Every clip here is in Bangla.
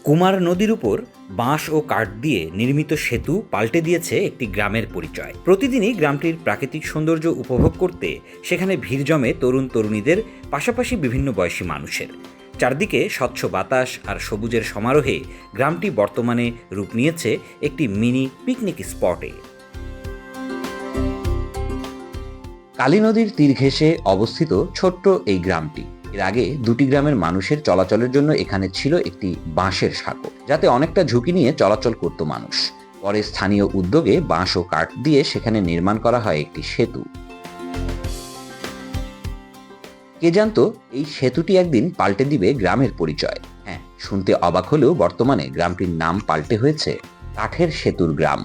কুমার নদীর উপর বাঁশ ও কাঠ দিয়ে নির্মিত সেতু পাল্টে দিয়েছে একটি গ্রামের পরিচয়। প্রতিদিনই গ্রামটির প্রাকৃতিক সৌন্দর্য উপভোগ করতে সেখানে ভিড় জমে তরুণ তরুণীদের, পাশাপাশি বিভিন্ন বয়সী মানুষের। চারদিকে স্বচ্ছ বাতাস আর সবুজের সমারোহে গ্রামটি বর্তমানে রূপ নিয়েছে একটি মিনি পিকনিক স্পটে। কালী নদীর তীর ঘেঁষে অবস্থিত ছোট্ট এই গ্রামটি। এর আগে দুটি গ্রামের মানুষের চলাচলের জন্য এখানে ছিল একটি বাঁশের সাঁকো, যাতে অনেকটা ঝুঁকি নিয়ে চলাচল করত মানুষ। পরে স্থানীয় উদ্যোগে বাঁশ ও কাঠ দিয়ে সেখানে নির্মাণ করা হয় একটি সেতু। কে জানতো এই সেতুটি একদিন পাল্টে দিবে গ্রামের পরিচয়। হ্যাঁ, শুনতে অবাক হলেও বর্তমানে গ্রামটির নাম পাল্টে হয়েছে কাঠের সেতুর গ্রাম,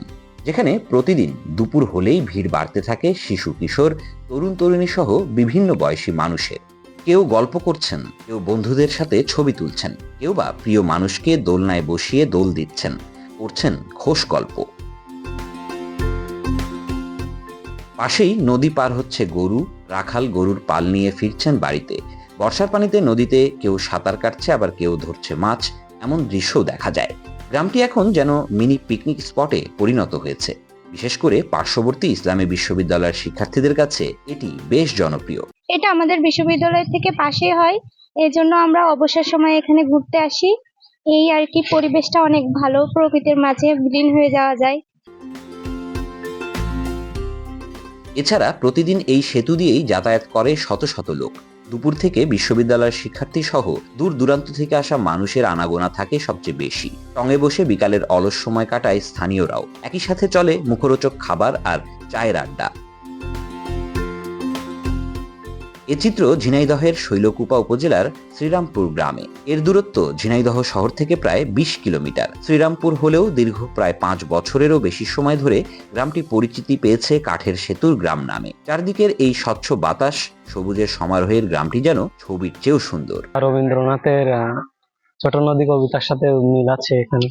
যেখানে প্রতিদিন দুপুর হলেই ভিড় বাড়তে থাকে শিশু, কিশোর, তরুণ তরুণী সহ বিভিন্ন বয়সী মানুষের। কেউ গল্প করছেন, কেউ বন্ধুদের সাথে ছবি তুলছেন, কেউ বা প্রিয় মানুষকে দোলনায় বসিয়ে দোল দিচ্ছেন, করছেন খোশ গল্প। পাশেই নদী পার হচ্ছে গরু, রাখাল গরুর পাল নিয়ে ফিরছেন বাড়িতে। বর্ষার পানিতে নদীতে কেউ সাঁতার কাটছে, আবার কেউ ধরছে মাছ, এমন দৃশ্যও দেখা যায়। গ্রামটি এখন যেন মিনি পিকনিক স্পটে পরিণত হয়েছে। বিশেষ করে পার্শ্ববর্তী ইসলামী বিশ্ববিদ্যালয়ের শিক্ষার্থীদের কাছে এটি বেশ জনপ্রিয়। এটা আমাদের বিশ্ববিদ্যালয় থেকে পাশে হয়, এজন্য আমরা অবসর সময় এখানে ঘুরতে আসি। এই আর কি, পরিবেশটা অনেক ভালো, প্রকৃতির মাঝে বিলীন হয়ে যাওয়া যায়। এছাড়া প্রতিদিন এই সেতু দিয়েই যাতায়াত করে শত শত লোক। দুপুর থেকে বিশ্ববিদ্যালয়ের শিক্ষার্থী সহ দূর দূরান্ত থেকে আসা মানুষের আনাগোনা থাকে সবচেয়ে বেশি। টঙে বসে বিকালের অলস সময় কাটায় স্থানীয়রাও। একই সাথে চলে মুখরোচক খাবার আর চায়ের আড্ডা। এ চিত্র ঝিনাইদহের শৈলকুপা উপজেলার শ্রীরামপুর গ্রামে। এর দূরত্ব ঝিনাইদহ শহর থেকে প্রায় 20 কিলোমিটার। শ্রীরামপুর হলেও দীর্ঘ প্রায় 5 বছরেরও বেশি সময় ধরে গ্রামটি পরিচিতি পেয়েছে কাঠের সেতুর গ্রাম নামে। চারদিকের এই স্বচ্ছ বাতাস, সবুজের সমারোহের গ্রামটি যেন ছবির চেয়েও সুন্দর। রবীন্দ্রনাথের ছোট নদী কবিতার সাথে মিল আছে এখানে।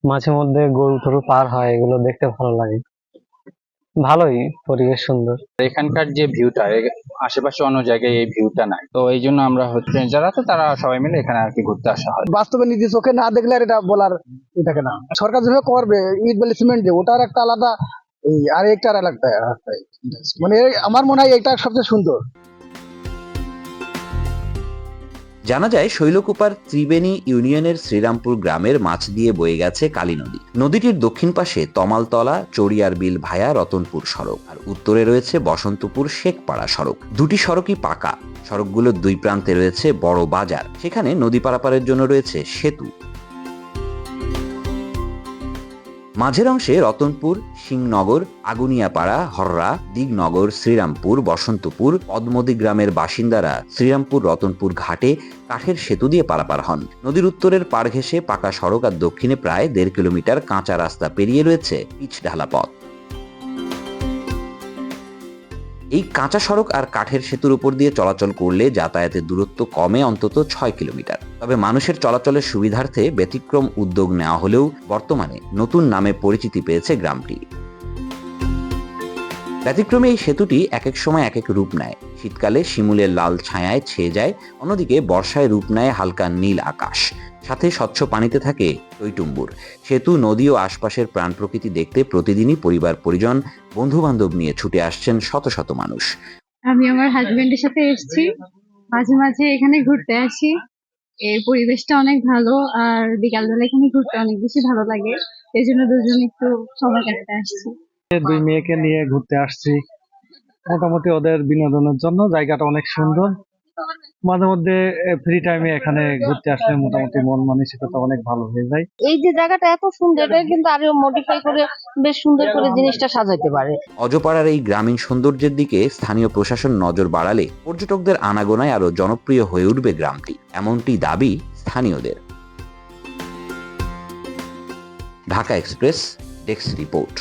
মাঝে মধ্যে গরু টরু পার হয়, এগুলো দেখতে ভালো লাগে। ভালোই, পরিবেশ সুন্দর। এখানকার যে ভিউটা, আশেপাশে অন্য জায়গায় এই ভিউটা নাই, তো এই জন্য আমরা হচ্ছে যারা আছে তারা সবাই মিলে এখানে আর কি ঘুরতে আসা হয়। বাস্তবে নিজে চোখে না দেখলে আর এটা বলার থাকে না। সরকার যেভাবে করবে ইট বালি সিমেন্ট দিয়ে, ওটার একটা আলাদা, আর একটা আলাদা, মানে আমার মনে হয় এটা সবচেয়ে সুন্দর। জানা যায় শৈলকুপার ত্রিবেণী ইউনিয়নের শ্রীরামপুর গ্রামের মাছ দিয়ে বয়ে গেছে কালী নদী। নদীটির দক্ষিণ পাশে তমালতলা চড়িয়ার বিল ভায়া রতনপুর সড়ক, আর উত্তরে রয়েছে বসন্তপুর শেখপাড়া সড়ক। দুটি সড়কই পাকা। সড়কগুলোর দুই প্রান্তে রয়েছে বড় বাজার, সেখানে নদী পারাপারের জন্য রয়েছে সেতু। মাঝের অংশে রতনপুর, সিংনগর, আগুনিয়াপাড়া, হররা, দিগনগর, শ্রীরামপুর, বসন্তপুর, পদ্মদি গ্রামের বাসিন্দারা শ্রীরামপুর রতনপুর ঘাটে কাঠের সেতু দিয়ে পারাপার হন। নদীর উত্তরের পাড় ঘেঁষে পাকা সড়ক, আর দক্ষিণে প্রায় 1.5 কিলোমিটার কাঁচা রাস্তা পেরিয়ে রয়েছে পিচ ঢালা পথ। এই কাঁচা সড়ক আর কাঠের সেতুর উপর দিয়ে চলাচল করলে যাতায়াতের দূরত্ব কমে অন্তত 6 কিলোমিটার। তবে মানুষের চলাচলের সুবিধার্থে ব্যতিক্রম উদ্যোগ নেওয়া হলেও বর্তমানে নতুন নামে পরিচিতি পেয়েছে গ্রামটি। ব্যতিক্রমে এই সেতুটি এক এক সময় এক এক রূপ নেয়। শীতকালে শিমুলের লাল ছায়ায় ছেয়ে যায়, অন্যদিকে বর্ষায় রূপ নেয় হালকা নীল আকাশ, সাথে স্বচ্ছ পানিতে থাকে টইটুম্বুর। সেতু, নদী ও আশপাশের প্রাণ প্রকৃতি দেখতে প্রতিদিনই পরিবার পরিজন, বন্ধু বান্ধব নিয়ে ছুটে আসছেন শত শত মানুষ। আমি আমার হাজবেন্ডের সাথে এসেছি, মাঝে মাঝে এখানে ঘুরতে আসি। এর পরিবেশটা অনেক ভালো, আর বিকালবেলা এখানে ঘুরতে অনেক বেশি ভালো লাগে, এই জন্য দুজন একটু সময় কাটাতে আসছি। দুই মেয়েকে নিয়ে ঘুরতে আসছি, মোটামুটি ওদের বিনোদনের জন্য। জায়গাটা অনেক সুন্দর। মাঝে মধ্যে ফ্রি টাইমে এখানে ঘুরতে আসলে মোটামুটি মন মানসিকতা অনেক ভালো হয়ে যায়। এই যে জায়গাটা এত সুন্দর, এটা কিন্তু আরো মডিফাই করে বেশ সুন্দর করে জিনিসটা সাজাইতে পারে। অজপাড়ার এই গ্রামীণ সৌন্দর্যের দিকে স্থানীয় প্রশাসন নজর বাড়ালে পর্যটকদের আনাগোনায় আরো জনপ্রিয় হয়ে উঠবে গ্রামটি, এমনটি দাবি স্থানীয়দের। Dhaka express desk report.